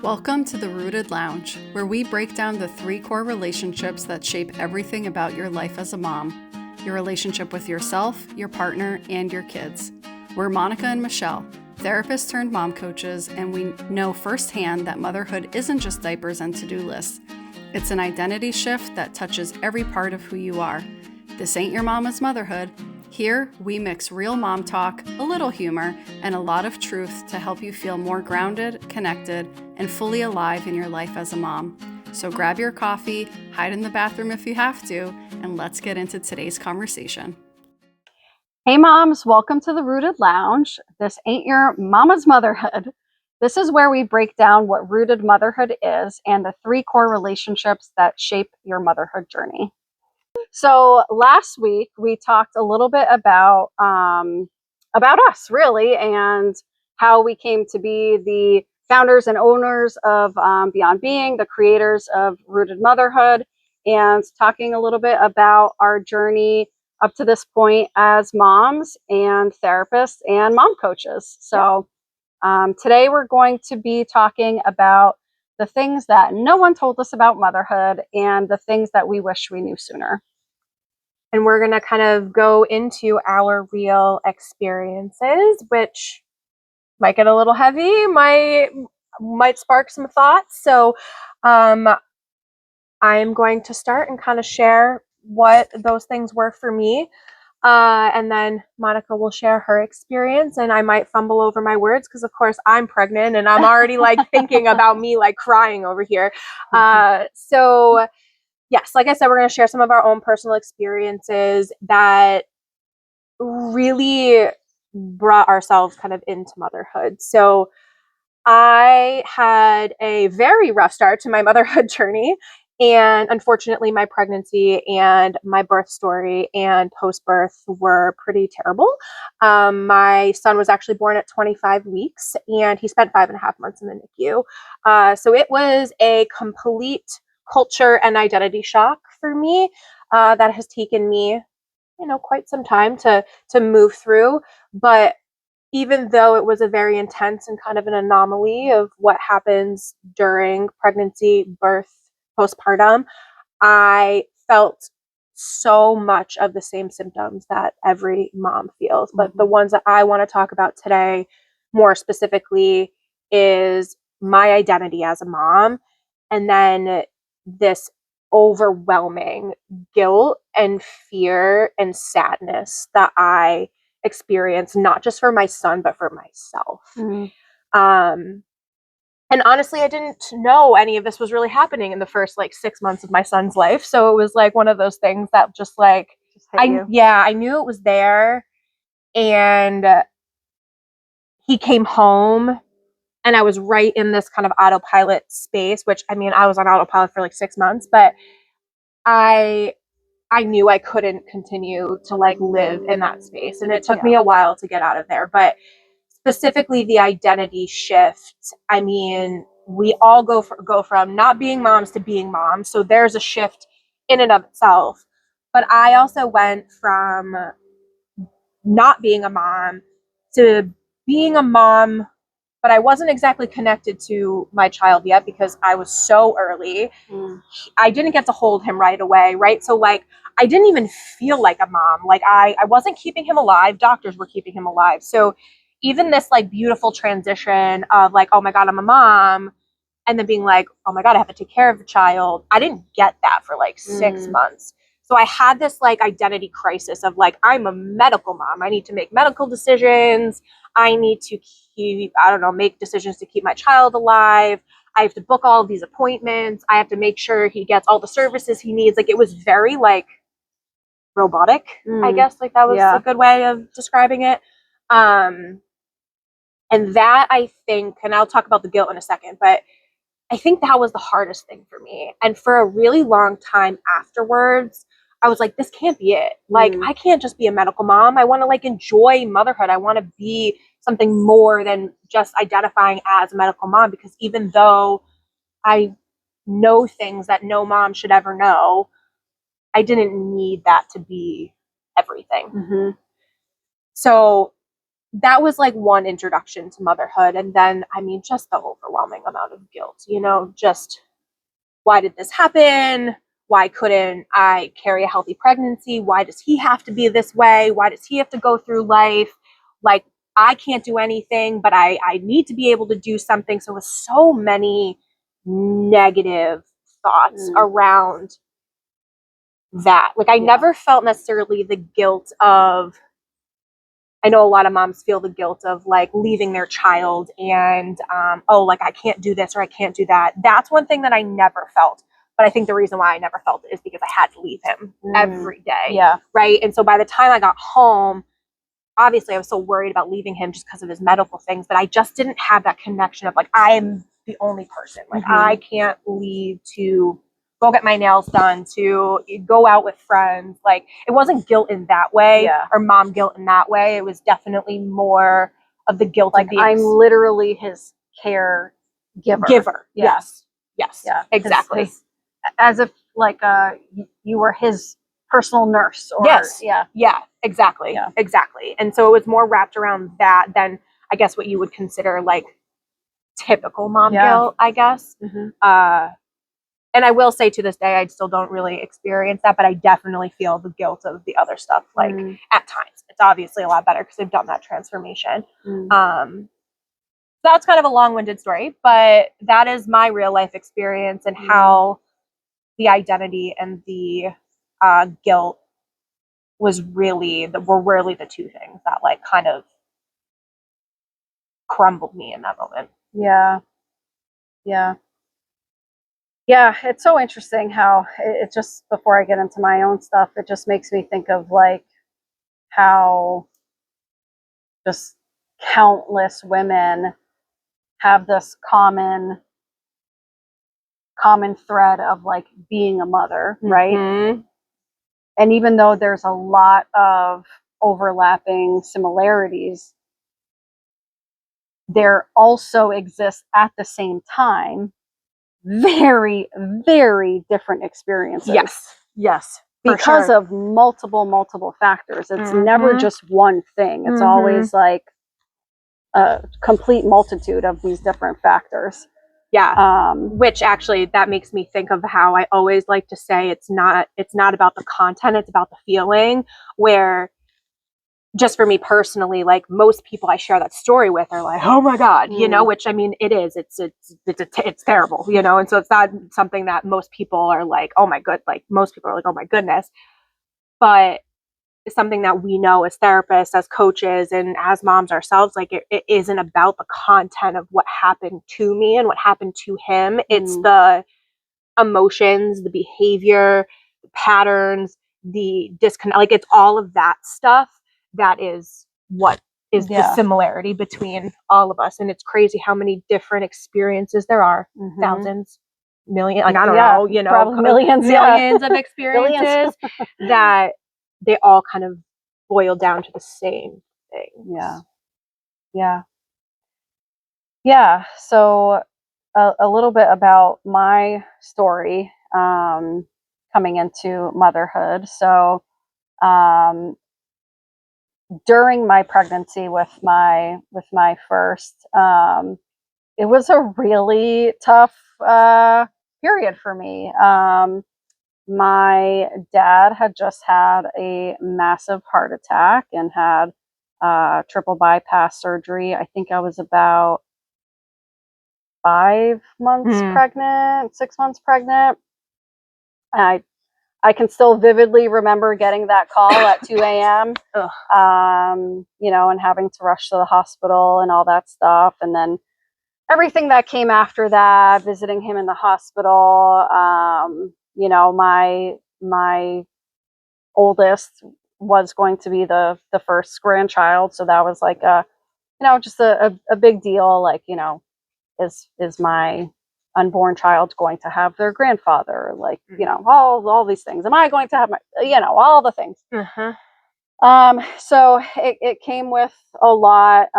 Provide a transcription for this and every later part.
Welcome to the Rooted Lounge, where we break down the 3 core relationships that shape everything about your life as a mom: your relationship with yourself, your partner, and your kids. We're Monica and Michelle, therapists turned mom coaches, and we know firsthand that motherhood isn't just diapers and to-do lists. It's an identity shift that touches every part of who you are. This ain't your mama's motherhood. Here, we mix real mom talk, a little humor, and a lot of truth to help you feel more grounded, connected, and fully alive in your life as a mom. So grab your coffee, hide in the bathroom if you have to, and let's get into today's conversation. Hey moms, welcome to the Rooted Lounge. This ain't your mama's motherhood. This is where we break down what rooted motherhood is and the 3 core relationships that shape your motherhood journey. So last week we talked a little bit about us really, and how we came to be the founders and owners of Beyond Being, the creators of Rooted Motherhood, and talking a little bit about our journey up to this point as moms and therapists and mom coaches. So today we're going to be talking about the things that no one told us about motherhood and the things that we wish we knew sooner. And we're going to kind of go into our real experiences, which might get a little heavy, might spark some thoughts. So I'm going to start and kind of share what those things were for me. And then Monica will share her experience, and I might fumble over my words because, of course, I'm pregnant and I'm already like thinking about me like crying over here. So yes, like I said, we're going to share some of our own personal experiences that really brought ourselves kind of into motherhood. So I had a very rough start to my motherhood journey. And unfortunately, my pregnancy and my birth story and post-birth were pretty terrible. My son was actually born at 25 weeks, and he spent 5.5 months in the NICU. So it was a complete culture and identity shock for me that has taken me, quite some time to move through. But even though it was a very intense and kind of an anomaly of what happens during pregnancy, birth, postpartum, I felt so much of the same symptoms that every mom feels. But the ones that I want to talk about today more specifically is my identity as a mom, and then this overwhelming guilt and fear and sadness that I experienced, not just for my son, but for myself. And honestly, I didn't know any of this was really happening in the first 6 months of my son's life. So it was one of those things that just I knew it was there. And he came home and I was right in this kind of autopilot space, which I was on autopilot for 6 months, but I knew I couldn't continue to live in that space. And it took me a while to get out of there. But specifically the identity shift, we all go from not being moms to being moms. So there's a shift in and of itself. But I also went from not being a mom to being a mom, but I wasn't exactly connected to my child yet because I was so early. I didn't get to hold him right away, right? So I didn't even feel like a mom. I wasn't keeping him alive. Doctors were keeping him alive. So even this beautiful transition of oh my God, I'm a mom, and then being oh my God, I have to take care of the child. I didn't get that for 6 months. So I had this identity crisis of I'm a medical mom. I need to make medical decisions. I need to make decisions to keep my child alive. I have to book all of these appointments. I have to make sure he gets all the services he needs. It was very robotic, I guess. That was a good way of describing it. And that, I think, and I'll talk about the guilt in a second, but I think that was the hardest thing for me. And for a really long time afterwards, I was this can't be it. I can't just be a medical mom. I want to enjoy motherhood. I want to be something more than just identifying as a medical mom, because even though I know things that no mom should ever know, I didn't need that to be everything. So that was like one introduction to motherhood. And then, I mean, just the overwhelming amount of guilt, you know, just why did this happen? Why couldn't I carry a healthy pregnancy? Why does he have to be this way? Why does he have to go through life? Like, I can't do anything, but I need to be able to do something. So it was so many negative thoughts around that. Like, I never felt necessarily the guilt of, I know a lot of moms feel the guilt of like leaving their child and, oh, like I can't do this or I can't do that. That's one thing that I never felt. But I think the reason why I never felt it is because I had to leave him every day. Yeah. Right. And so by the time I got home, obviously I was so worried about leaving him just because of his medical things, but I just didn't have that connection of like, I am the only person. Like I can't leave to go get my nails done, to go out with friends. Like it wasn't guilt in that way or mom guilt in that way. It was definitely more of the guilt like of the I'm literally his care giver. Yes. Yeah. Exactly. As if like you were his personal nurse or exactly. And so it was more wrapped around that than I guess what you would consider like typical mom guilt, I guess. And I will say to this day, I still don't really experience that, but I definitely feel the guilt of the other stuff. Like at times, it's obviously a lot better because they've done that transformation. That's kind of a long-winded story, but that is my real life experience and how the identity and the guilt were really the two things that like kind of crumbled me in that moment. Yeah, it's so interesting how it just, before I get into my own stuff, it just makes me think of like how just countless women have this common thread of like being a mother, right? And even though there's a lot of overlapping similarities, there also exists at the same time very, very different experiences. Yes. Because of multiple factors. It's never just one thing. It's always like a complete multitude of these different factors. Which actually that makes me think of how I always like to say it's not about the content, it's about the feeling, where just for me personally, like most people I share that story with are like, oh my God, you know, which I mean, it is, it's terrible, you know? And so it's not something that most people are like, oh my good, like most people are like, oh my goodness, but it's something that we know as therapists, as coaches, and as moms ourselves, like it isn't about the content of what happened to me and what happened to him. It's the emotions, the behavior, the patterns, the disconnect, like it's all of that stuff that is what is the similarity between all of us. And it's crazy how many different experiences there are. Thousands, million, like I don't know, you know, probably millions of experiences that they all kind of boil down to the same thing. So a little bit about my story coming into motherhood. So during my pregnancy with my first, it was a really tough period for me. My dad had just had a massive heart attack and had triple bypass surgery. I think I was about 5 months pregnant, 6 months pregnant. I can still vividly remember getting that call at 2 a.m., you know, and having to rush to the hospital and all that stuff. And then everything that came after that, visiting him in the hospital. You know, my oldest was going to be the first grandchild. So that was like you know, just a big deal. Like, you know, is my unborn child going to have their grandfather? Like, you know, all these things. Am I going to have my, you know, all the things. So it came with a lot.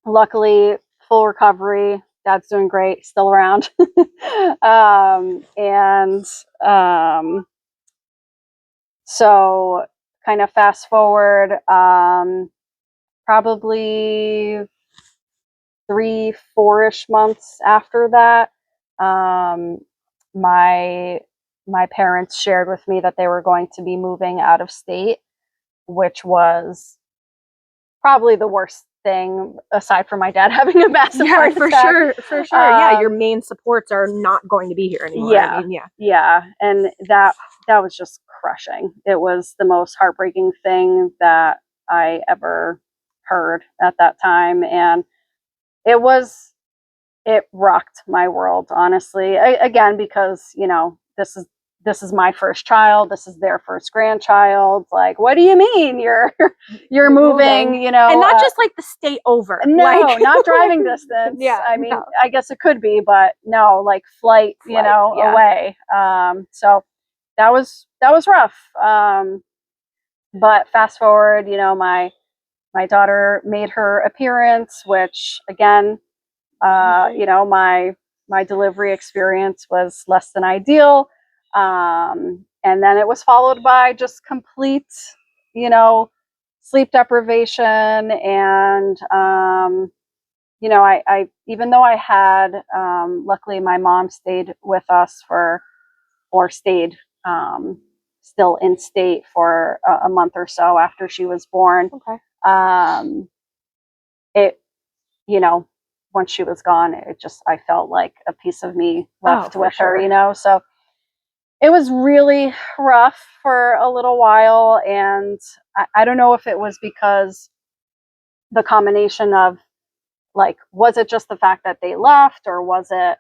Luckily, full recovery. Dad's doing great, still around. So kind of fast forward, probably 3-4-ish months after that, my parents shared with me that they were going to be moving out of state, which was probably the worst thing aside from my dad having a massive heart attack. For sure. Yeah, your main supports are not going to be here anymore. Yeah, I mean, and that was just crushing. It was the most heartbreaking thing that I ever heard at that time, and it rocked my world, honestly. Again, because this is my first child, this is their first grandchild. Like, what do you mean you're moving? And not just like the state over. No, like, not driving distance. Yeah, I mean, I guess it could be, but no, like flight, away. So that was rough. But fast forward, my daughter made her appearance, which again, my delivery experience was less than ideal. And then it was followed by just complete, sleep deprivation. And, I even though I had, luckily my mom stayed with us stayed still in state for a month or so after she was born. Okay. It, once she was gone, I felt like a piece of me left with her, so it was really rough for a little while. And I don't know if it was because the combination of, like, was it just the fact that they left, or was it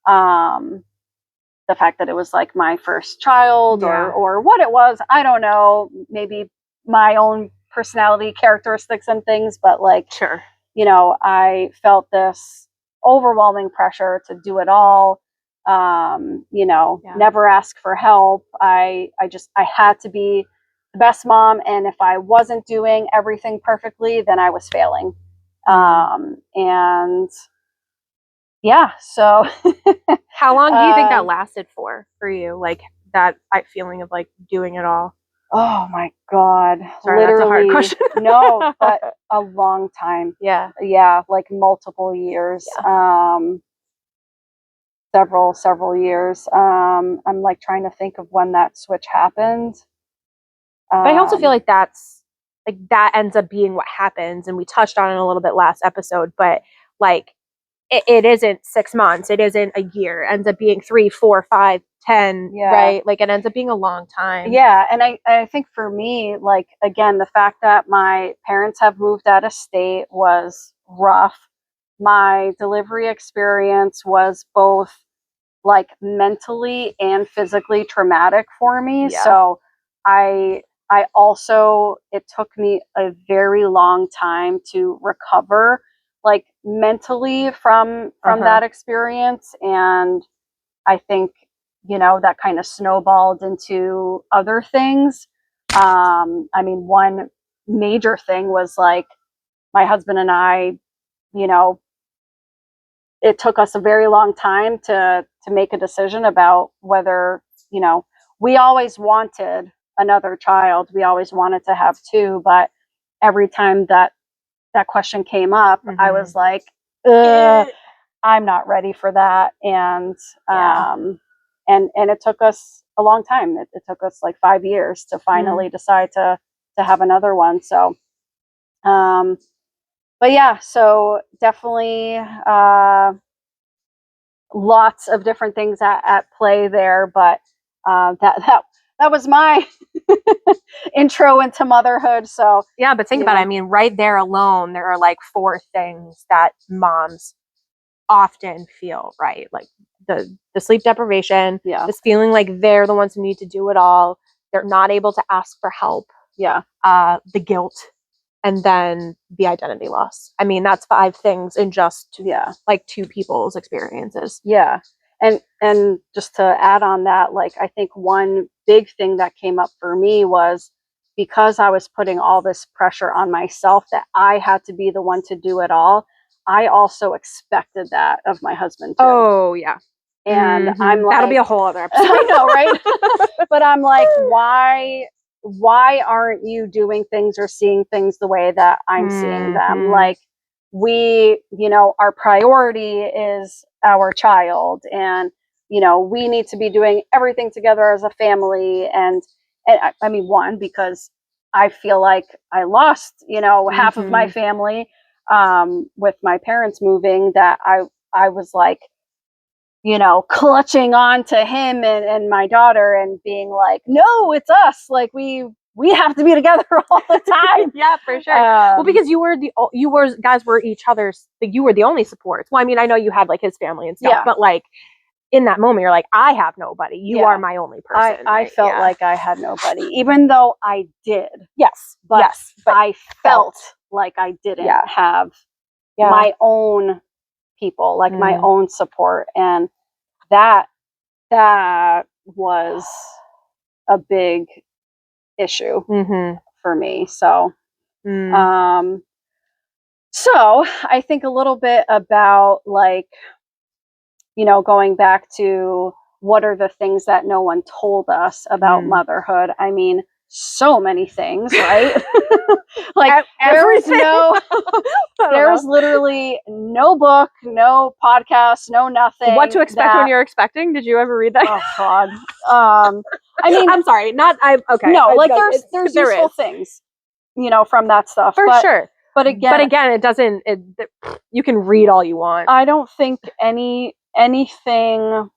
the fact that it was like my first child, or what it was? I don't know, maybe my own personality characteristics and things, but like, sure. I felt this overwhelming pressure to do it all. Never ask for help. I had to be the best mom. And if I wasn't doing everything perfectly, then I was failing. And yeah, so. How long do you think that lasted for you? Like that feeling of like doing it all? Oh my God. Sorry, literally, that's a hard question. No, but a long time. Yeah. Yeah. Like multiple years. Yeah. Several years. I'm like trying to think of when that switch happened. But I also feel like that ends up being what happens. And we touched on it a little bit last episode, but like it isn't 6 months. It isn't a year. It ends up being 3, 4, 5, 10, right? Like it ends up being a long time. Yeah. And I think for me, like, again, the fact that my parents have moved out of state was rough. My delivery experience was both like mentally and physically traumatic for me. Yeah. So I also, it took me a very long time to recover, like mentally from that experience. And I think, that kind of snowballed into other things. I mean, one major thing was like my husband and I, it took us a very long time to make a decision about whether, we always wanted another child. We always wanted to have 2, but every time that question came up, I was like, I'm not ready for that. And, and it took us a long time. It took us like 5 years to finally decide to have another one. So, but yeah, so definitely, lots of different things at play there, but that was my intro into motherhood. So yeah, but think about it. I mean, right there alone, there are like 4 things that moms often feel, right? Like the sleep deprivation, this feeling like they're the ones who need to do it all. They're not able to ask for help. Yeah. The guilt, and then the identity loss. I mean, that's 5 things in just like 2 people's experiences. Yeah. And just to add on that, like, I think one big thing that came up for me was because I was putting all this pressure on myself that I had to be the one to do it all. I also expected that of my husband too. Oh yeah. And I'm like, that'll be a whole other episode. I know, right? But I'm like, why why aren't you doing things or seeing things the way that I'm seeing them? Like, we, our priority is our child, and, we need to be doing everything together as a family. And I mean, one, because I feel like I lost, half of my family, with my parents moving, that I was like, clutching on to him and my daughter and being like, no, it's us. Like, we have to be together all the time. Yeah, for sure. Well, because guys were each other's, you were the only supports. Well, I mean, I know you had like his family and stuff, but like in that moment, you're like, I have nobody. You are my only person. I felt like I had nobody, even though I did. Yes. But I felt like I didn't have my own people, like my own support. And that was a big issue for me. So, so I think a little bit about, like, going back to what are the things that no one told us about motherhood. I mean, so many things, right? Like, there was literally no book, no podcast, no nothing. What to expect when you're expecting? Did you ever read that? Oh God. I mean, I'm sorry, okay. No, like, there's useful things, from that stuff. For sure. But again, it doesn't, you can read all you want. I don't think anything,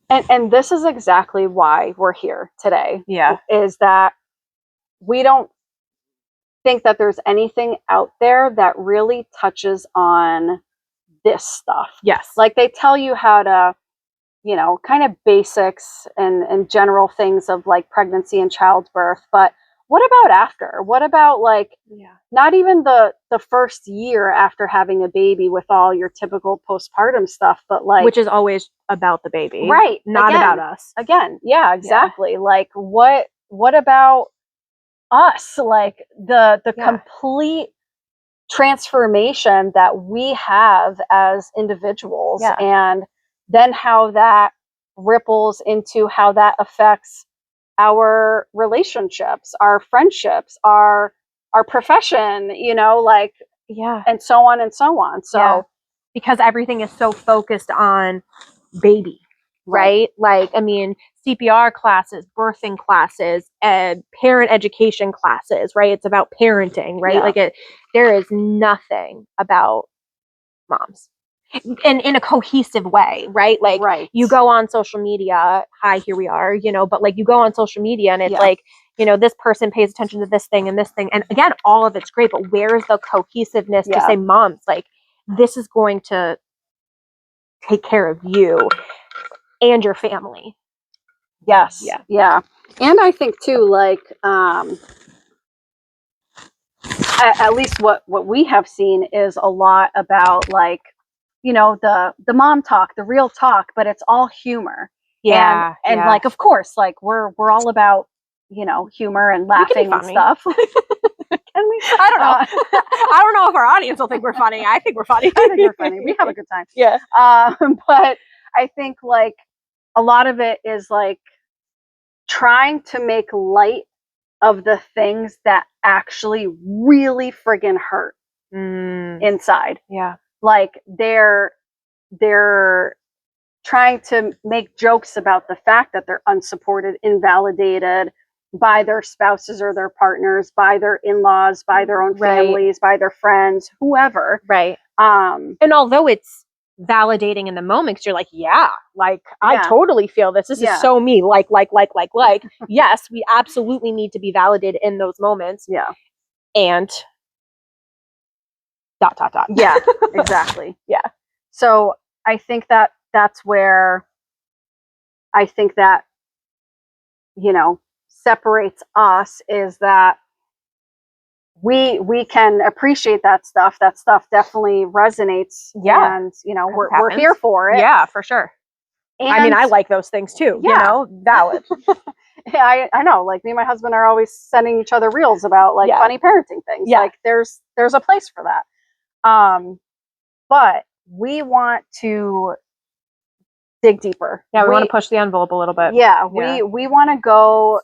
and this is exactly why we're here today. Yeah. Is that we don't think that there's anything out there that really touches on this stuff. Yes. Like, they tell you how to, kind of basics and general things of, like, pregnancy and childbirth, but what about after? What about, like, not even the first year after having a baby with all your typical postpartum stuff, but, like, which is always about the baby, right? Not about us. Again, yeah, exactly. Yeah. Like, what about us? Like, the complete transformation that we have as individuals, and then how that ripples into how that affects our relationships, our friendships, our profession, like, and so on and so on. So, because everything is so focused on baby, right? Like, I mean, CPR classes, birthing classes, and parent education classes, right? It's about parenting, right? Yeah. Like, there is nothing about moms. And in a cohesive way, right? Like, you go on social media, hi, here we are, but, like, you go on social media and it's like, this person pays attention to this thing and this thing. And again, all of it's great, but where's the cohesiveness to say, moms, like, this is going to take care of you and your family. Yes. Yeah. And I think too, like, at least what we have seen is a lot about, like, the mom talk, the real talk, but it's all humor. And like, of course, like, we're all about, humor and laughing and stuff. Can we? I don't know. I don't know if our audience will think we're funny. I think we're funny. I think we're funny. We have a good time. Yeah. But I think, like, a lot of it is, like, trying to make light of the things that actually really friggin' hurt inside. Yeah. Like, they're trying to make jokes about the fact that they're unsupported, invalidated by their spouses or their partners, by their in-laws, by their own families, by their friends, whoever. Right. And although it's validating in the moment, because you're like, I totally feel this. This is so me. Like. Yes, we absolutely need to be validated in those moments. And ... Yeah, exactly. Yeah. So I think that that's where I think that, separates us, is that we can appreciate that stuff. That stuff definitely resonates. Yeah. And, we're here for it. Yeah, for sure. And I mean, I like those things too, valid. Yeah, I know. Like, me and my husband are always sending each other reels about, like, funny parenting things. Yeah. Like, there's a place for that. But we want to dig deeper. Yeah, we want to push the envelope a little bit. Yeah, we want to go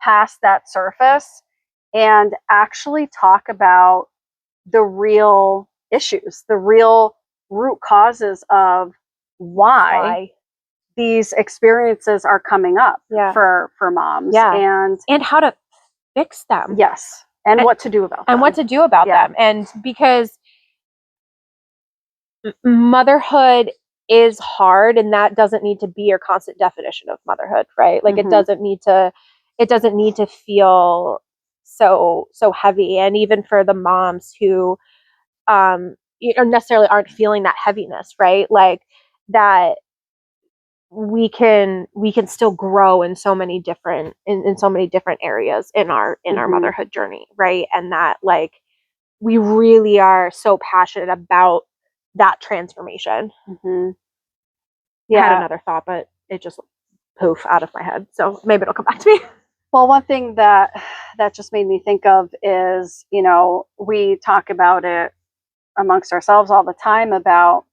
past that surface and actually talk about the real issues, the real root causes of why these experiences are coming up for moms. And how to fix them. Yes. And what to do about them. And what to do about them. And because motherhood is hard, and that doesn't need to be your constant definition of motherhood, right? Like it doesn't need to feel so heavy. And even for the moms who necessarily aren't feeling that heaviness, right? Like that we can still grow in so many different in so many different areas in our motherhood journey, right? And that like we really are so passionate about that transformation. I had another thought, but it just poof out of my head. So maybe it'll come back to me. Well, one thing that just made me think of is, you know, we talk about it amongst ourselves all the time about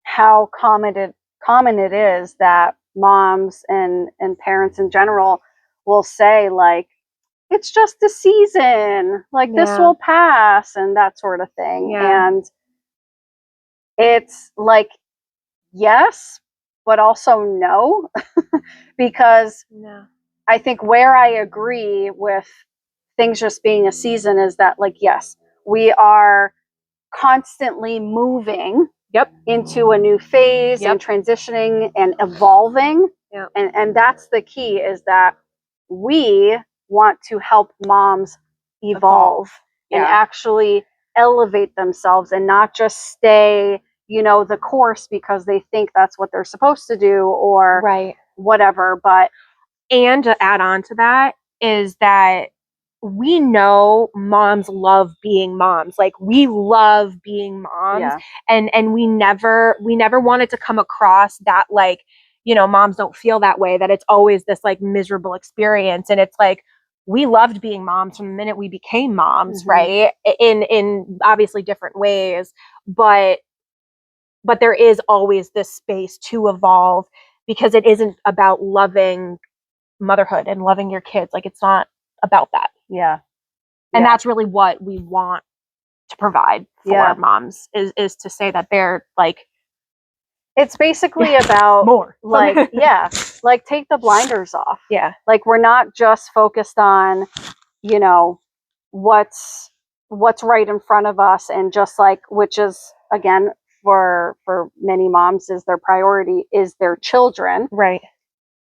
how common it is that moms and parents in general will say like, it's just a season, like this will pass and that sort of thing. And it's like, yes, but also no, because I think where I agree with things just being a season is that like, yes, we are constantly moving into a new phase and transitioning and evolving. And that's the key, is that we want to help moms evolve and actually elevate themselves and not just stay, you know, the course because they think that's what they're supposed to do or whatever. But and to add on to that is that we know moms love being moms. Like we love being moms, and we never wanted to come across that like, you know, moms don't feel that way, that it's always this like miserable experience. And it's like, we loved being moms from the minute we became moms, right? In obviously different ways, but there is always this space to evolve, because it isn't about loving motherhood and loving your kids. Like it's not about that. And that's really what we want to provide for moms is to say that they're like, it's basically about more like, like take the blinders off. Like we're not just focused on, you know, what's right in front of us, and just like, which is again for many moms is their priority is their children.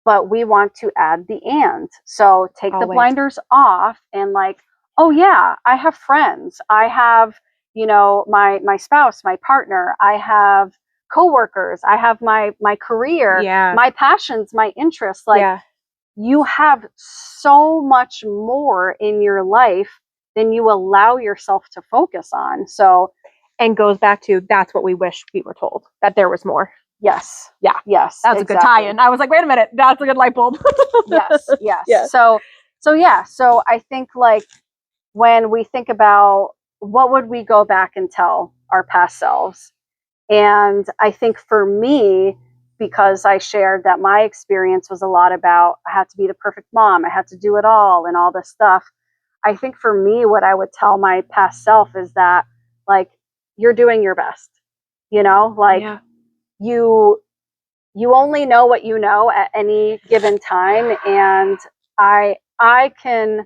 But we want to add the and. So take the blinders off and like, oh yeah, I have friends. I have, you know, my spouse, my partner. I have coworkers. I have my career, my passions, my interests. Like you have so much more in your life than you allow yourself to focus on. So, and goes back to, that's what we wish we were told, that there was more. Yes. That's a good tie-in. I was like, wait a minute, that's a good light bulb. Yes. So I think like when we think about what would we go back and tell our past selves, and I think for me, because I shared that my experience was a lot about I had to be the perfect mom, I had to do it all and all this stuff. I think for me, what I would tell my past self is that like, you're doing your best, you know, like you only know what you know at any given time. And I can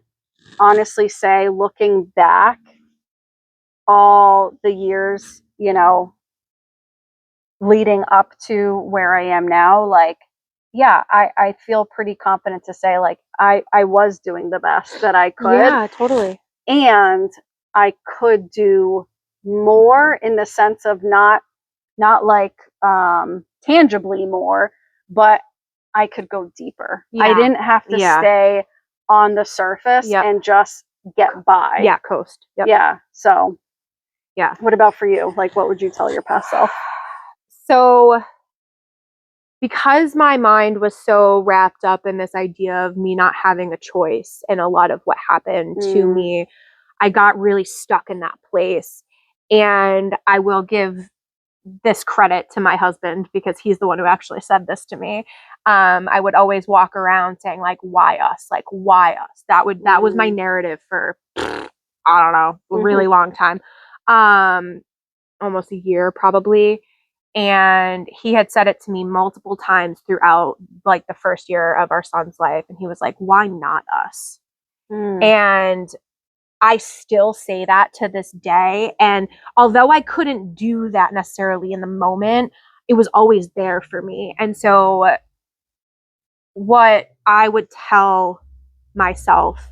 honestly say, looking back all the years, you know, leading up to where I am now, like, I feel pretty confident to say like I was doing the best that I could. Yeah, totally. And I could do more, in the sense of not like tangibly more, but I could go deeper. I didn't have to stay on the surface and just get by. Coast. So what about for you? Like, what would you tell your past self? So because my mind was so wrapped up in this idea of me not having a choice and a lot of what happened to me, I got really stuck in that place. And I will give this credit to my husband because he's the one who actually said this to me. I would always walk around saying like, why us? Like, why us? That was my narrative for, I don't know, a really long time. Almost a year probably. And he had said it to me multiple times throughout like the first year of our son's life. And he was like, why not us? And I still say that to this day. And although I couldn't do that necessarily in the moment, it was always there for me. And so what I would tell myself,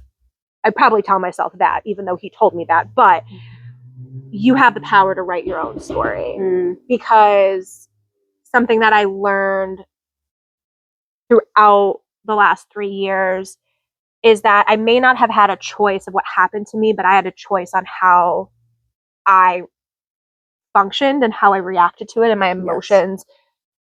I'd probably tell myself that, even though he told me that, but you have the power to write your own story. Because something that I learned throughout the last 3 years is that I may not have had a choice of what happened to me, but I had a choice on how I functioned and how I reacted to it and my emotions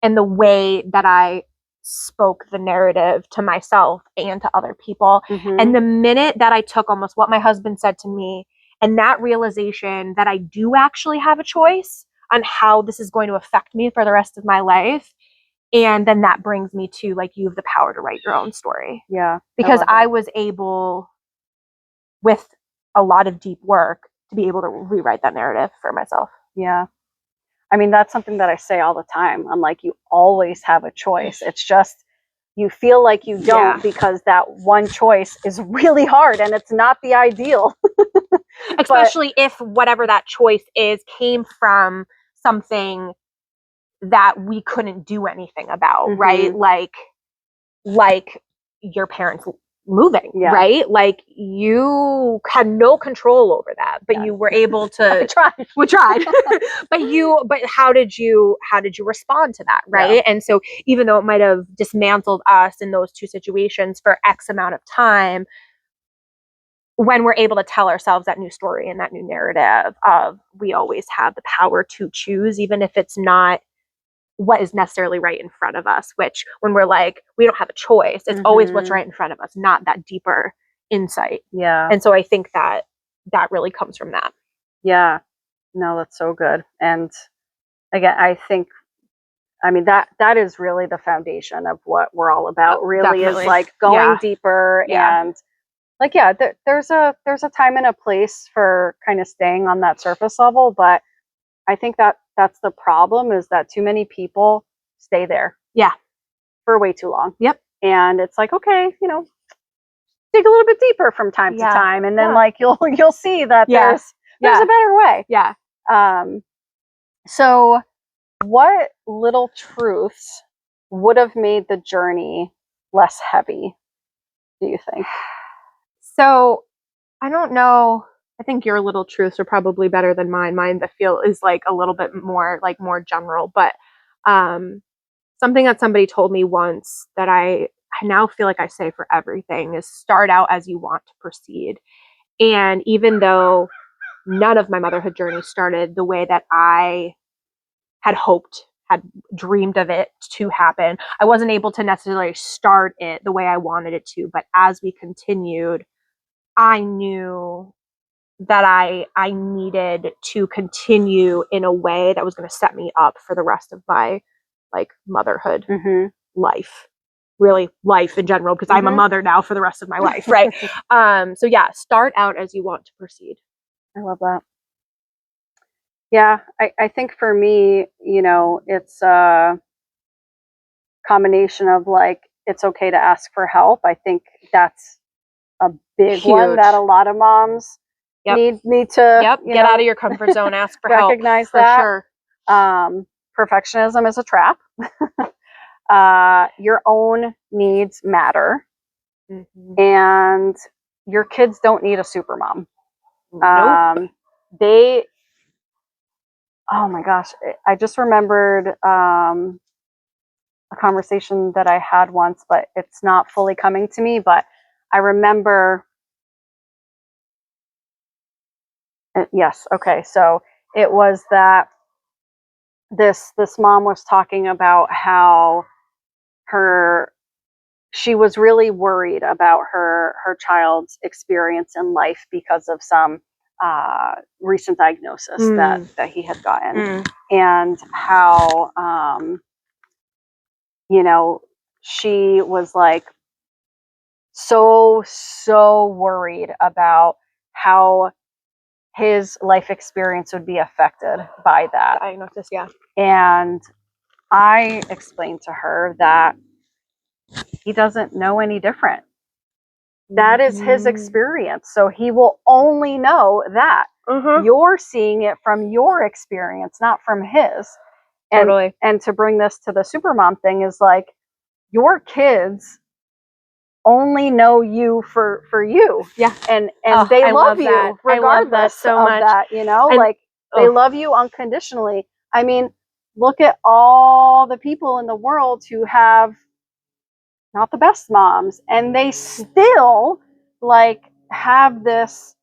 and the way that I spoke the narrative to myself and to other people. And the minute that I took almost what my husband said to me and that realization that I do actually have a choice on how this is going to affect me for the rest of my life, and then that brings me to like, you have the power to write your own story. Yeah. Because I was able, with a lot of deep work, to be able to rewrite that narrative for myself. Yeah. I mean, that's something that I say all the time. I'm like, you always have a choice. It's just, you feel like you don't because that one choice is really hard and it's not the ideal. Especially if whatever that choice is came from something that we couldn't do anything about, right? Like your parents moving, right? Like you had no control over that, but you were able to we tried. but how did you respond to that, right? And so even though it might have dismantled us in those two situations for X amount of time, when we're able to tell ourselves that new story and that new narrative of we always have the power to choose, even if it's not what is necessarily right in front of us, which when we're like, we don't have a choice, it's always what's right in front of us, not that deeper insight. Yeah. And so I think that really comes from that. Yeah. No, that's so good. And again, I think, I mean, that is really the foundation of what we're all about, really. Definitely. Is like going deeper and like, there's a time and a place for kind of staying on that surface level, but I think that's the problem, is that too many people stay there. Yeah. For way too long. Yep. And it's like, okay, dig a little bit deeper from time to time. And then like, you'll see that there's a better way. Yeah. So what little truths would have made the journey less heavy, do you think? So I don't know. I think your little truths are probably better than mine. Mine, the feel is like a little bit more like more general, but something that somebody told me once that I now feel like I say for everything is start out as you want to proceed. And even though none of my motherhood journey started the way that I had hoped, had dreamed of it to happen, I wasn't able to necessarily start it the way I wanted it to. But as we continued, I knew that I needed to continue in a way that was going to set me up for the rest of my like motherhood life, really life in general, because I'm a mother now for the rest of my life, right? So yeah, start out as you want to proceed. I love that. Yeah, I think for me, it's a combination of like, it's okay to ask for help. I think that's a big one that a lot of moms need to get out of your comfort zone, ask for help. Recognize that. For sure. Perfectionism is a trap. Your own needs matter. And your kids don't need a super mom. Nope. Oh my gosh, I just remembered a conversation that I had once, but it's not fully coming to me, but I remember. Yes. Okay. So it was that this mom was talking about how she was really worried about her child's experience in life because of some recent diagnosis that he had gotten, and how she was like so worried about how his life experience would be affected by that diagnosis. Yeah. And I explained to her that he doesn't know any different. That is his experience. So he will only know that. You're seeing it from your experience, not from his. Totally. And to bring this to the supermom thing is like, your kids only know you for you. Yeah. And they love you that. regardless so of much. that, And, like they love you unconditionally. I mean, look at all the people in the world who have not the best moms, and they still like have this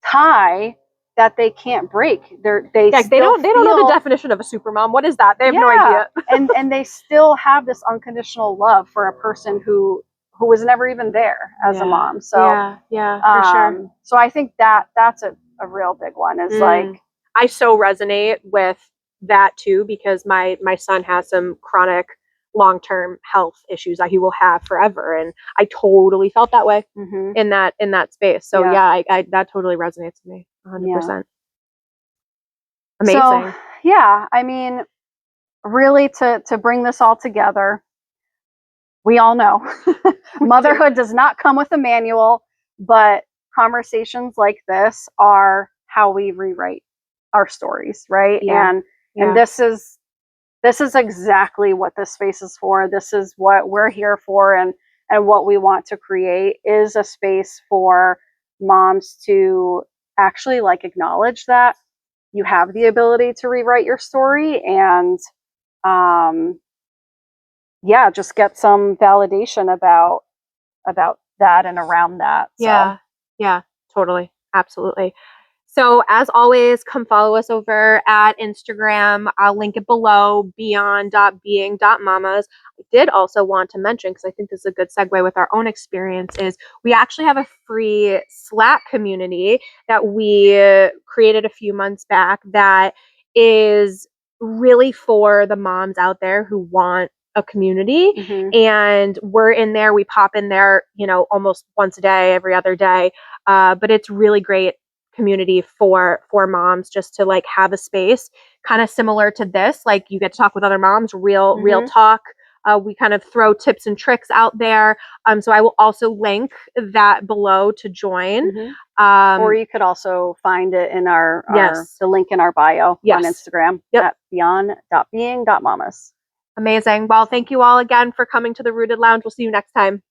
tie that they can't break. They don't know the definition of a supermom. What is that? They have no idea. and they still have this unconditional love for a person who was never even there as a mom. So for sure. So I think that's a real big one. Is like, I so resonate with that too, because my son has some chronic long-term health issues that he will have forever, and I totally felt that way in that space. So I that totally resonates with me 100%. Amazing. So, I mean, really to bring this all together, we all know motherhood does not come with a manual, but conversations like this are how we rewrite our stories, right? And this is exactly what this space is for. This is what we're here for, and what we want to create is a space for moms to actually like acknowledge that you have the ability to rewrite your story, and just get some validation about that and around that. So. Yeah, totally. Absolutely. So as always, come follow us over at Instagram. I'll link it below, beyond.being.mamas. I did also want to mention, because I think this is a good segue with our own experience, is we actually have a free Slack community that we created a few months back that is really for the moms out there who want a community. And we're in there. We pop in there, almost once a day, every other day. But it's really great community for moms, just to like have a space kind of similar to this. Like, you get to talk with other moms, real talk. We kind of throw tips and tricks out there. So I will also link that below to join. Or you could also find it in the link in our bio on Instagram at beyond.being.mamas. Amazing. Well, thank you all again for coming to the Rooted Lounge. We'll see you next time.